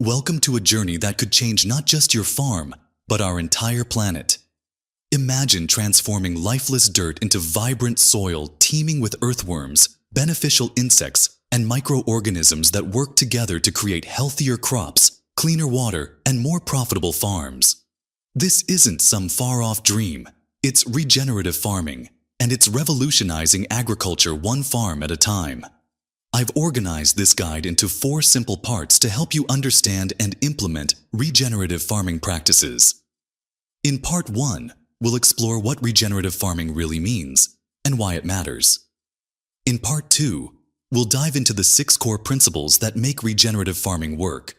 Welcome to a journey that could change not just your farm, but our entire planet. Imagine transforming lifeless dirt into vibrant soil teeming with earthworms, beneficial insects, and microorganisms that work together to create healthier crops, cleaner water, and more profitable farms. This isn't some far-off dream. It's regenerative farming, and it's revolutionizing agriculture one farm at a time. I've organized this guide into 4 simple parts to help you understand and implement regenerative farming practices. In Part 1, we'll explore what regenerative farming really means and why it matters. In Part 2, we'll dive into the 6 core principles that make regenerative farming work.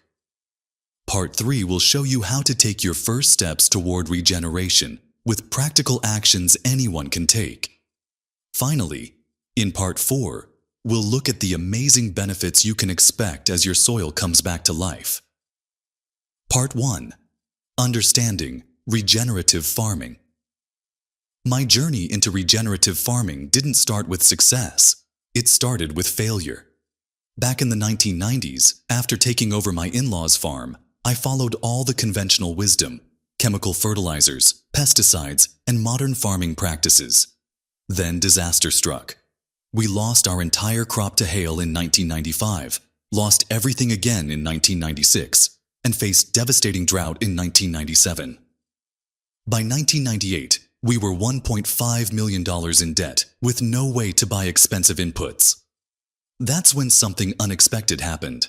Part 3 will show you how to take your first steps toward regeneration with practical actions anyone can take. Finally, in Part 4, we'll look at the amazing benefits you can expect as your soil comes back to life. Part 1. Understanding regenerative farming. My journey into regenerative farming didn't start with success. It started with failure. Back in the 1990s, after taking over my in-laws' farm, I followed all the conventional wisdom, chemical fertilizers, pesticides, and modern farming practices. Then disaster struck. We lost our entire crop to hail in 1995, lost everything again in 1996, and faced devastating drought in 1997. By 1998, we were $1.5 million in debt with no way to buy expensive inputs. That's when something unexpected happened.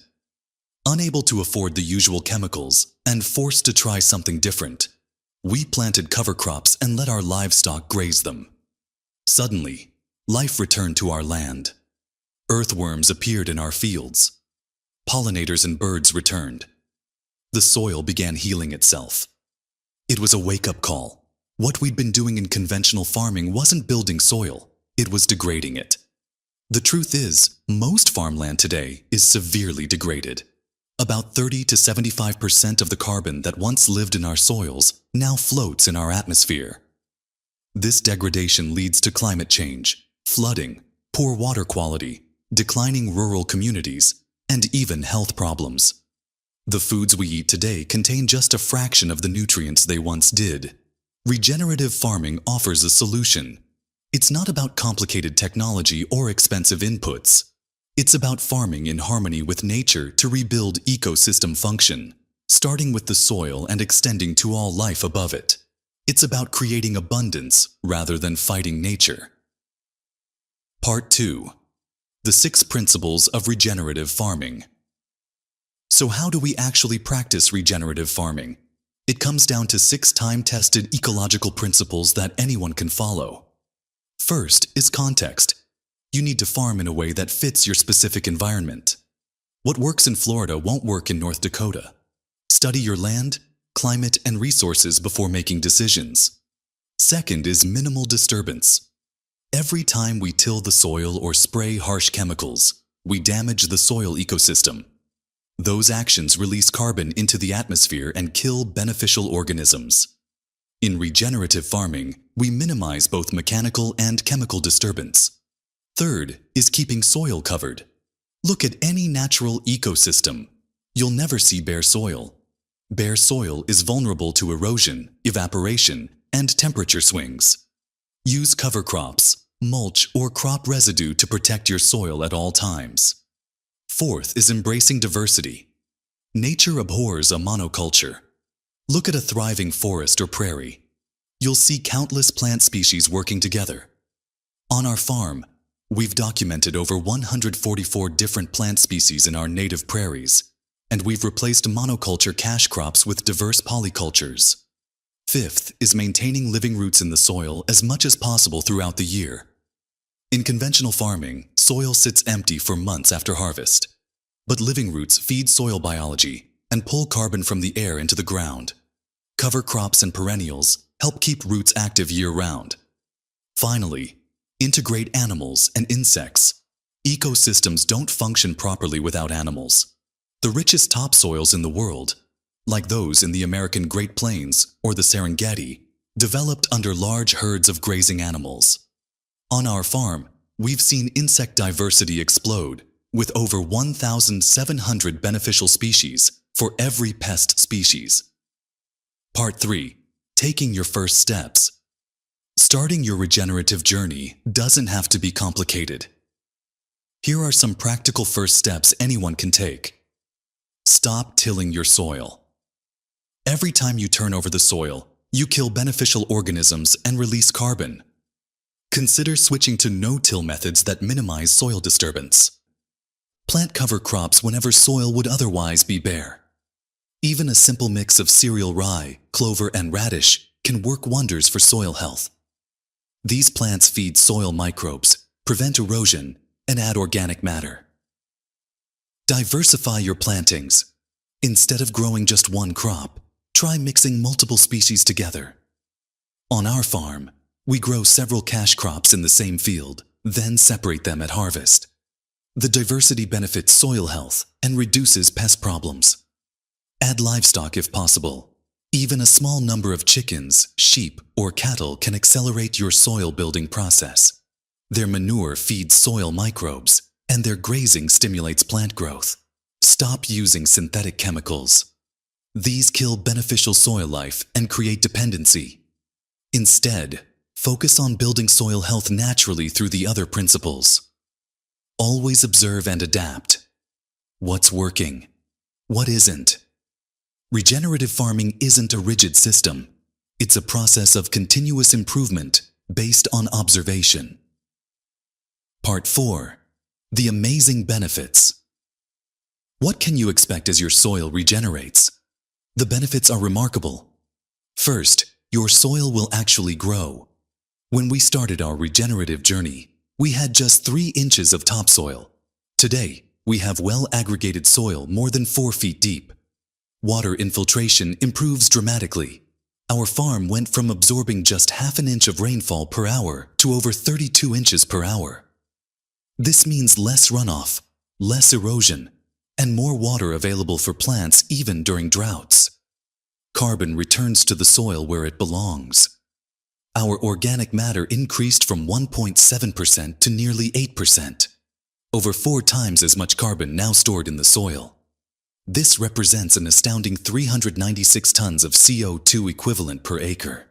Unable to afford the usual chemicals and forced to try something different, we planted cover crops and let our livestock graze them. Suddenly, life returned to our land. Earthworms appeared in our fields. Pollinators and birds returned. The soil began healing itself. It was a wake-up call. What we'd been doing in conventional farming wasn't building soil, it was degrading it. The truth is, most farmland today is severely degraded. About 30 to 75% of the carbon that once lived in our soils now floats in our atmosphere. This degradation leads to climate change, flooding, poor water quality, declining rural communities, and even health problems. The foods we eat today contain just a fraction of the nutrients they once did. Regenerative farming offers a solution. It's not about complicated technology or expensive inputs. It's about farming in harmony with nature to rebuild ecosystem function, starting with the soil and extending to all life above it. It's about creating abundance rather than fighting nature. Part 2. The 6 principles of regenerative farming. So how do we actually practice regenerative farming? It comes down to 6 time-tested ecological principles that anyone can follow. First is context. You need to farm in a way that fits your specific environment. What works in Florida won't work in North Dakota. Study your land, climate, and resources before making decisions. Second is minimal disturbance. Every time we till the soil or spray harsh chemicals, we damage the soil ecosystem. Those actions release carbon into the atmosphere and kill beneficial organisms. In regenerative farming, we minimize both mechanical and chemical disturbance. Third is keeping soil covered. Look at any natural ecosystem. You'll never see bare soil. Bare soil is vulnerable to erosion, evaporation, and temperature swings. Use cover crops, mulch, or crop residue to protect your soil at all times. Fourth is embracing diversity. Nature abhors a monoculture. Look at a thriving forest or prairie. You'll see countless plant species working together. On our farm, we've documented over 144 different plant species in our native prairies, and we've replaced monoculture cash crops with diverse polycultures. Fifth is maintaining living roots in the soil as much as possible throughout the year. In conventional farming, soil sits empty for months after harvest. But living roots feed soil biology and pull carbon from the air into the ground. Cover crops and perennials help keep roots active year-round. Finally, integrate animals and insects. Ecosystems don't function properly without animals. The richest topsoils in the world, like those in the American Great Plains or the Serengeti, developed under large herds of grazing animals. On our farm, we've seen insect diversity explode, with over 1,700 beneficial species for every pest species. Part 3. Taking your first steps. Starting your regenerative journey doesn't have to be complicated. Here are some practical first steps anyone can take. Stop tilling your soil. Every time you turn over the soil, you kill beneficial organisms and release carbon. Consider switching to no-till methods that minimize soil disturbance. Plant cover crops whenever soil would otherwise be bare. Even a simple mix of cereal rye, clover, and radish can work wonders for soil health. These plants feed soil microbes, prevent erosion, and add organic matter. Diversify your plantings. Instead of growing just one crop, try mixing multiple species together. On our farm, we grow several cash crops in the same field, then separate them at harvest. The diversity benefits soil health and reduces pest problems. Add livestock if possible. Even a small number of chickens, sheep, or cattle can accelerate your soil building process. Their manure feeds soil microbes, and their grazing stimulates plant growth. Stop using synthetic chemicals. These kill beneficial soil life and create dependency. Instead, focus on building soil health naturally through the other principles. Always observe and adapt. What's working? What isn't? Regenerative farming isn't a rigid system. It's a process of continuous improvement based on observation. Part 4. The amazing benefits. What can you expect as your soil regenerates? The benefits are remarkable. First, your soil will actually grow. When we started our regenerative journey, we had just 3 inches of topsoil. Today, we have well-aggregated soil more than 4 feet deep. Water infiltration improves dramatically. Our farm went from absorbing just half an inch of rainfall per hour to over 32 inches per hour. This means less runoff, less erosion, and more water available for plants even during droughts. Carbon returns to the soil where it belongs. Our organic matter increased from 1.7% to nearly 8%. Over 4 times as much carbon now stored in the soil. This represents an astounding 396 tons of CO2 equivalent per acre.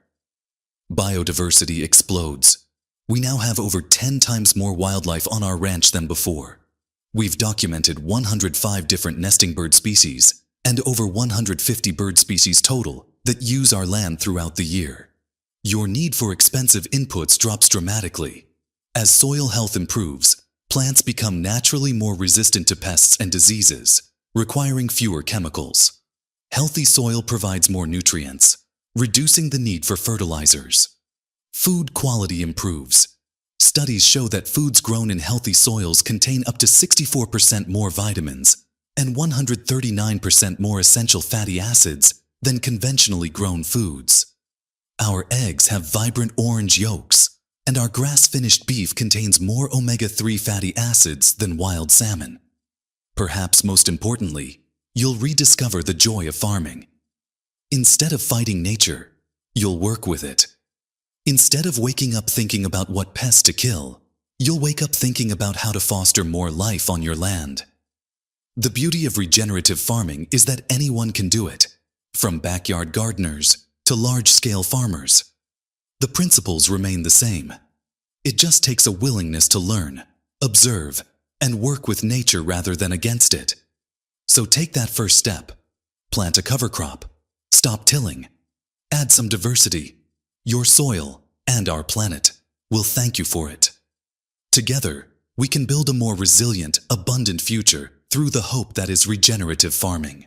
Biodiversity explodes. We now have over 10 times more wildlife on our ranch than before. We've documented 105 different nesting bird species and over 150 bird species total that use our land throughout the year. Your need for expensive inputs drops dramatically. As soil health improves, plants become naturally more resistant to pests and diseases, requiring fewer chemicals. Healthy soil provides more nutrients, reducing the need for fertilizers. Food quality improves. Studies show that foods grown in healthy soils contain up to 64% more vitamins and 139% more essential fatty acids than conventionally grown foods. Our eggs have vibrant orange yolks, and our grass-finished beef contains more omega-3 fatty acids than wild salmon. Perhaps most importantly, you'll rediscover the joy of farming. Instead of fighting nature, you'll work with it. Instead of waking up thinking about what pests to kill, you'll wake up thinking about how to foster more life on your land. The beauty of regenerative farming is that anyone can do it, from backyard gardeners to large-scale farmers. The principles remain the same. It just takes a willingness to learn, observe, and work with nature rather than against it. So take that first step. Plant a cover crop. Stop tilling. Add some diversity. Your soil and our planet will thank you for it. Together, we can build a more resilient, abundant future through the hope that is regenerative farming.